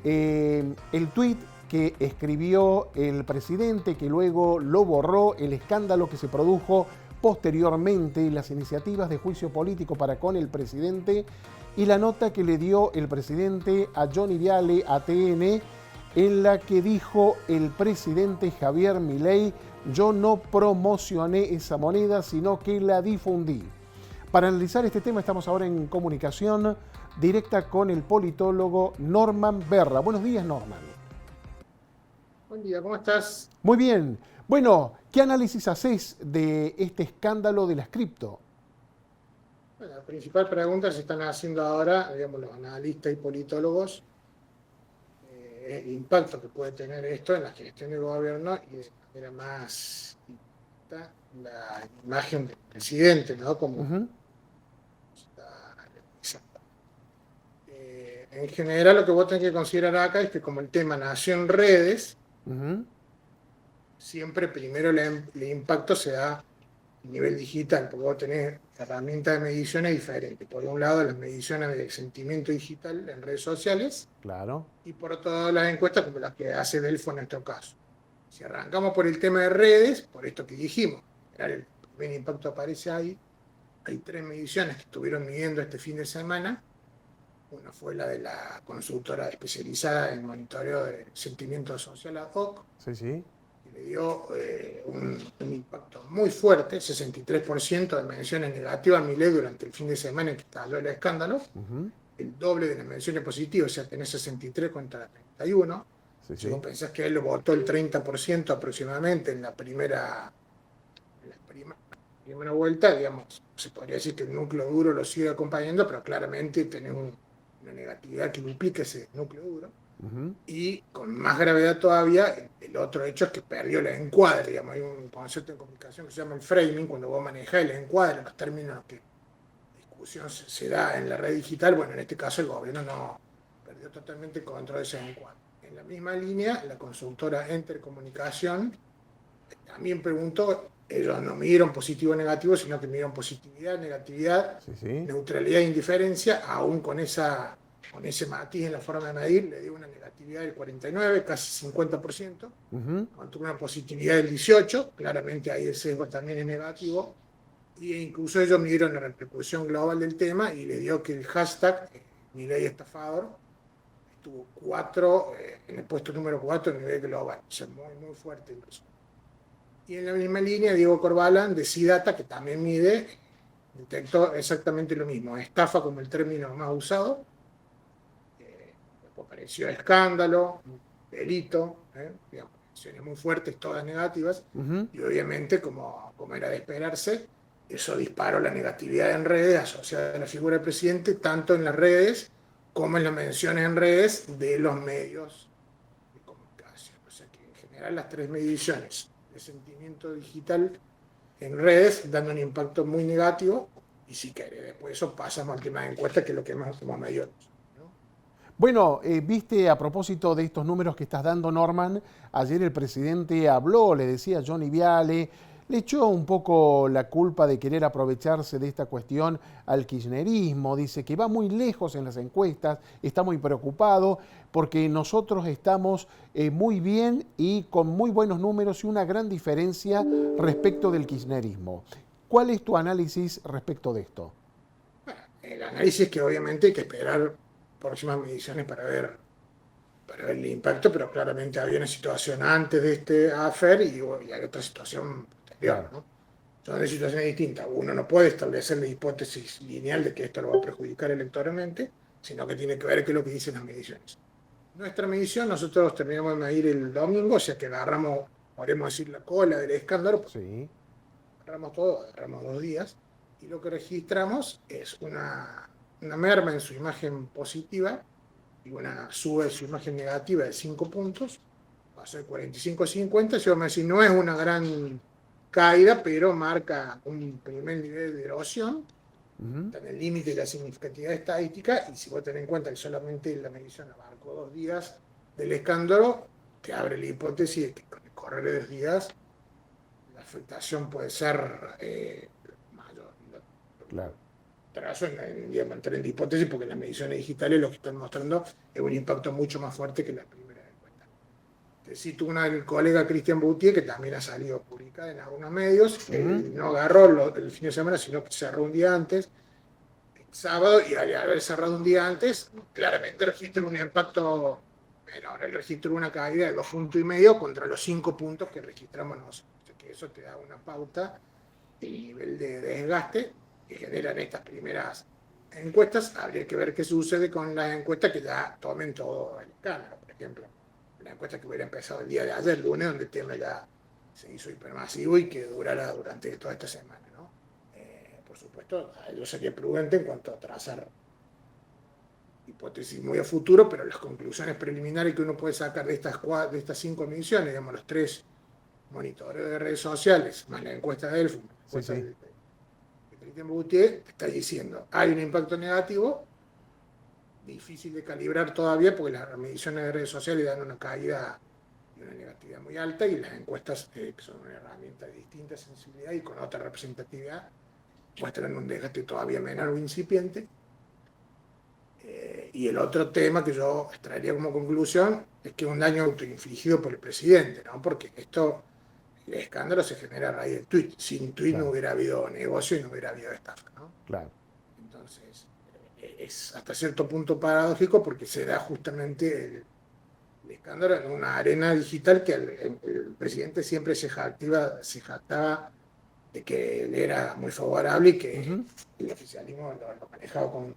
el tuit que escribió el presidente, que luego lo borró, el escándalo que se produjo posteriormente, las iniciativas de juicio político para con el presidente y la nota que le dio el presidente a Johnny Viale, a TN, en la que dijo el presidente Javier Milei: yo no promocioné esa moneda, sino que la difundí. Para analizar este tema estamos ahora en comunicación directa con el politólogo Norman Berra. Buenos días, Norman. Buen día, ¿cómo estás? Muy bien. Bueno, ¿qué análisis haces de este escándalo de las cripto? Bueno, la principal pregunta se están haciendo ahora, digamos, los analistas y politólogos, el impacto que puede tener esto en la gestión del gobierno y de manera más directa la imagen del presidente, ¿no? Como está realizando. En general, lo que vos tenés que considerar acá es que como el tema nació en redes, siempre primero el impacto se da a nivel digital, porque vos tenés herramientas de mediciones diferentes. Por un lado, las mediciones de sentimiento digital en redes sociales, Claro. y por otro lado, las encuestas como las que hace Delfo en nuestro caso. Si arrancamos por el tema de redes, por esto que dijimos, el primer impacto aparece ahí. Hay 3 mediciones que estuvieron midiendo este fin de semana. Una fue la de la consultora especializada en monitoreo de sentimiento social ad hoc, Sí, sí. que le dio un impacto muy fuerte, 63% de menciones negativas a Milei durante el fin de semana en que estalló el escándalo, el doble de las menciones positivas, o sea, tenés 63 contra 31. Sí, Si vos sí. pensás que él lo votó el 30% aproximadamente en la primera vuelta, digamos, se podría decir que el núcleo duro lo sigue acompañando, pero claramente tenés una negatividad que duplica ese núcleo duro. Y con más gravedad todavía, el otro hecho es que perdió el encuadre. Digamos, hay un concepto en comunicación que se llama el framing, cuando vos manejás el encuadre, los términos que la discusión se da en la red digital. Bueno, en este caso el gobierno no perdió totalmente el control de ese encuadre. En la misma línea, la consultora Enter Comunicación también preguntó, ellos no midieron positivo o negativo, sino que midieron positividad, negatividad, Sí, sí. neutralidad e indiferencia, aún con ese matiz en la forma de medir, le dio una negatividad del 49, casi 50%, contra una positividad del 18%, claramente ahí el sesgo también es negativo, e incluso ellos midieron la repercusión global del tema y le dio que el hashtag Milei estafador estuvo 4, en el puesto número 4 a nivel global, o sea, muy, muy fuerte el resultado. Y en la misma línea, Diego Corbalán, de Sidata, que también mide, detectó exactamente lo mismo, estafa como el término más usado. Después apareció escándalo, delito, digamos, acciones muy fuertes, todas negativas, y obviamente, como era de esperarse, eso disparó la negatividad en redes asociada a la figura del presidente, tanto en las redes como en las menciones en redes de los medios de comunicación. O sea que en general las 3 mediciones de sentimiento digital en redes dan un impacto muy negativo, y si querés, después eso pasamos al tema de encuesta, que es lo que más como medio, ¿no? Bueno, viste, a propósito de estos números que estás dando, Norman, ayer el presidente habló, le decía a Johnny Viale, le echó un poco la culpa de querer aprovecharse de esta cuestión al kirchnerismo, dice que va muy lejos en las encuestas, está muy preocupado porque nosotros estamos muy bien y con muy buenos números y una gran diferencia respecto del kirchnerismo. ¿Cuál es tu análisis respecto de esto? Bueno, el análisis que obviamente hay que esperar próximas mediciones para ver el impacto, pero claramente había una situación antes de este affair y hay otra situación posterior, Claro. ¿no? Son de situaciones distintas. Uno no puede establecer la hipótesis lineal de que esto lo va a perjudicar electoralmente, sino que tiene que ver qué es lo que dicen las mediciones. Nuestra medición, nosotros terminamos de medir el domingo, o sea que agarramos, podríamos decir, la cola del escándalo, Sí. agarramos todo, agarramos 2 días, y lo que registramos es una merma en su imagen positiva y una sube en su imagen negativa de 5 puntos, pasó de 45 a 50, si vos me decís, no es una gran caída, pero marca un primer nivel de erosión, está en el límite de la significatividad estadística, y si vos tenés en cuenta que solamente la medición abarcó 2 días del escándalo, te abre la hipótesis de que con el correr de 2 días la afectación puede ser mayor. Claro. trazo digamos, entrar en hipótesis, porque las mediciones digitales lo que están mostrando es un impacto mucho más fuerte que las primeras encuestas. Te cito una del colega Cristian Boutier, que también ha salido publicada en algunos medios. No agarró el fin de semana, sino que cerró un día antes, sábado, y al haber cerrado un día antes, claramente registra un impacto menor. El registro una caída de 2,5 puntos contra los 5 puntos que registramos nosotros. O sea, que eso te da una pauta del nivel de desgaste que generan estas primeras encuestas. Habría que ver qué sucede con las encuestas que ya tomen todo el escándalo. Por ejemplo, la encuesta que hubiera empezado el día de ayer, lunes, donde el tema ya se hizo hipermasivo y que durará durante toda esta semana, ¿no? Por supuesto, yo sería prudente en cuanto a trazar hipótesis muy a futuro, pero las conclusiones preliminares que uno puede sacar de estas 5 mediciones, digamos, los 3 monitores de redes sociales, más la encuesta de Elfo, la encuesta de Cristian Boutier, está diciendo, hay un impacto negativo, difícil de calibrar todavía, porque las mediciones de redes sociales dan una caída y una negatividad muy alta, y las encuestas, que son una herramienta de distinta sensibilidad y con otra representatividad, muestran un desgaste todavía menor o incipiente. Y el otro tema que yo extraería como conclusión es que es un daño autoinfligido por el presidente, ¿no? Porque el escándalo se genera a raíz del tuit. Sin tuit no hubiera habido negocio y no hubiera habido estafa, ¿no? Claro. Entonces, es hasta cierto punto paradójico, porque se da justamente el escándalo en una arena digital que el presidente siempre se jactaba de que él era muy favorable y que el oficialismo lo manejaba con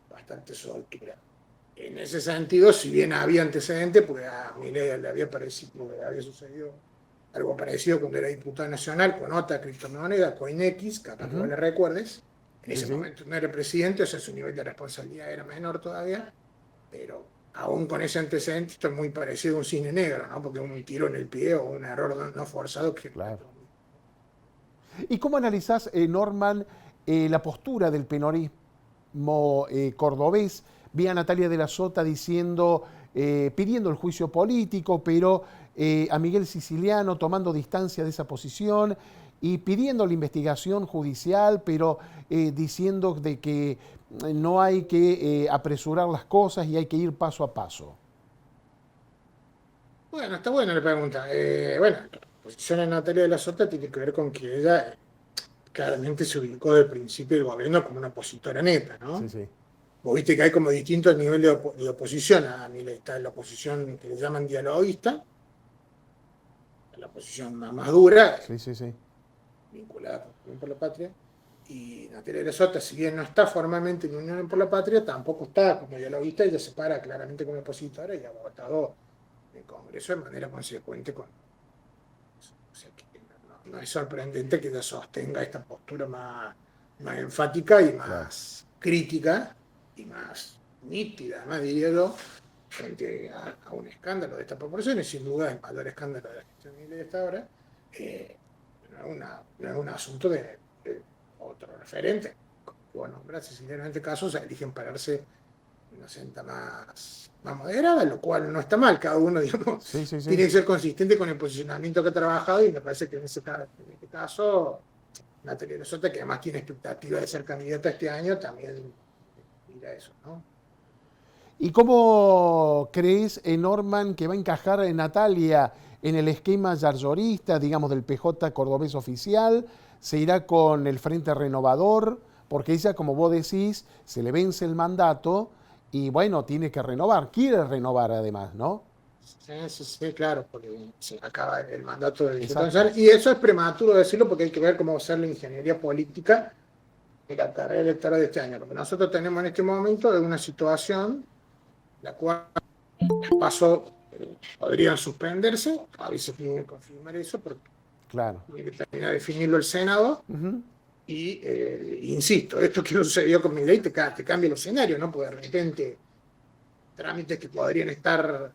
bastante soltura. En ese sentido, si bien había antecedentes, porque a Milei le había sucedido algo parecido cuando era diputado nacional con otra criptomoneda, CoinX, capaz que vos le recuerdes. En ese momento no era presidente, o sea, su nivel de responsabilidad era menor todavía, pero aún con ese antecedente esto es muy parecido a un cine negro, ¿no? Porque un tiro en el pie o un error no forzado que... Claro. ¿Y cómo analizás, Norman, la postura del penorismo cordobés? Vi a Natalia de la Sota diciendo, pidiendo el juicio político, pero a Miguel Siciliano tomando distancia de esa posición y pidiendo la investigación judicial, pero diciendo de que no hay que apresurar las cosas y hay que ir paso a paso. Bueno, está buena la pregunta. Bueno, la posición de Natalia de la Sota tiene que ver con que ella claramente se ubicó del principio del gobierno como una opositora neta, ¿no? Sí, sí. Vos viste que hay como distintos niveles de oposición a Milei. Está la oposición que le llaman dialoguista, la oposición más dura, Sí, sí, sí. vinculada con Unión por la Patria, y Natalia de la Sota, si bien no está formalmente en Unión por la Patria, tampoco está como dialoguista, ella se para claramente como opositora y ha votado en el Congreso de manera consecuente con... O sea, que no es sorprendente que ella sostenga esta postura más enfática y más crítica y más nítida, además diría yo, frente a un escándalo de estas proporciones. Sin duda el mayor escándalo de la gestión de esta hora. No es un asunto de otro referente. Bueno, Cecilia en este caso se eligen pararse en una senda más moderada, lo cual no está mal. Cada uno, digamos, tiene que ser consistente con el posicionamiento que ha trabajado, y me parece que en este caso Natalia de la Sota, que además tiene expectativa de ser candidata este año, también mira eso, ¿no? ¿Y cómo crees, Norman, que va a encajar Natalia en el esquema yarlorista, digamos, del PJ cordobés oficial? ¿Se irá con el Frente Renovador? Porque ella, como vos decís, se le vence el mandato y, bueno, tiene que renovar. Quiere renovar, además, ¿no? Sí, claro, porque se acaba el mandato del diputado nacional. Y eso es prematuro decirlo, porque hay que ver cómo va a ser la ingeniería política de la carrera electoral de este año. Lo que nosotros tenemos en este momento es una situación la cual los pasos podrían suspenderse. A veces tiene que confirmar eso, porque tiene que terminar de definirlo el Senado. Y insisto, esto que sucedió con Milei te cambia el escenario, ¿no? Porque de repente trámites que podrían estar,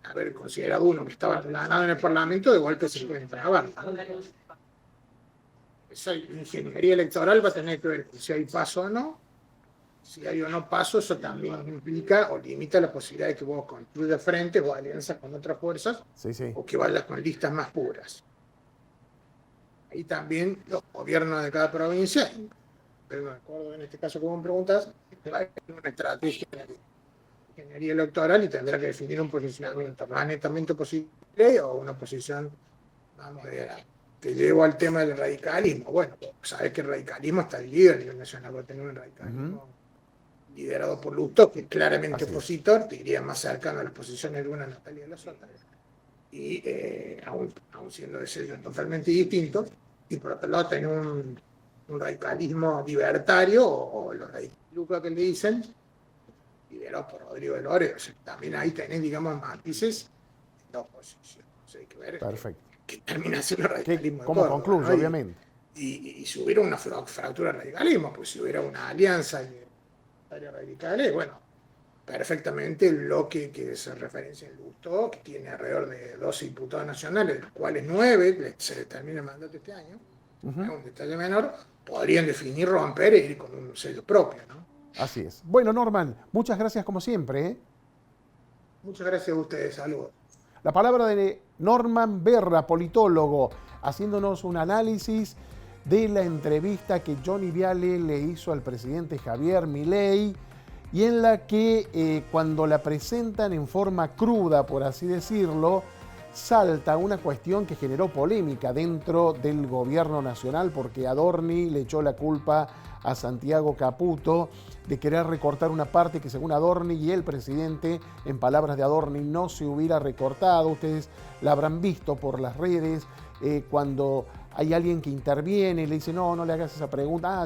haber considerado uno que estaba ganado en el Parlamento, de golpe se pueden trabar, ¿no? Esa ingeniería electoral va a tener que ver si hay paso o no. Si hay o no paso, eso también implica o limita la posibilidad de que vos construyas frentes o alianzas con otras fuerzas, o que vayas con listas más puras. Ahí también los gobiernos de cada provincia pero no me acuerdo en este caso como me preguntas, va a tener una estrategia de ingeniería electoral y tendrá que definir un posicionamiento más netamente posible o una posición, vamos, te llevo al tema del radicalismo. Bueno, sabes que el radicalismo está dividido a nivel nacional, va a tener un radicalismo liderado por Lustó, que es claramente opositor, te diría más cercano a las posiciones de una Natalia de la Sota, y aún siendo de sellos totalmente distintos, y por otro lado tenés un radicalismo libertario, o los radicales que le dicen, liderado por Rodrigo de Lores. O sea, también ahí tenés, digamos, matices de oposición. O sea, hay que ver qué termina siendo el radicalismo. ¿Cómo concluye, ¿no? obviamente? Y si hubiera una fractura de radicalismo, pues si hubiera una alianza de radicales, bueno, perfectamente el bloque que se referencia en Lustó, que tiene alrededor de 12 diputados nacionales, de los cuales 9 se les termina el mandato este año, es un detalle menor, podrían definir, romper e ir con un sello propio, ¿no? Así es. Bueno, Norman, muchas gracias como siempre, ¿eh? Muchas gracias a ustedes, saludos. La palabra de Norman Berra, politólogo, haciéndonos un análisis de la entrevista que Johnny Viale le hizo al presidente Javier Milei, y en la que cuando la presentan en forma cruda, por así decirlo, salta una cuestión que generó polémica dentro del gobierno nacional, porque Adorni le echó la culpa a Santiago Caputo de querer recortar una parte que, según Adorni y el presidente, en palabras de Adorni, no se hubiera recortado. Ustedes la habrán visto por las redes, cuando hay alguien que interviene y le dice, no le hagas esa pregunta.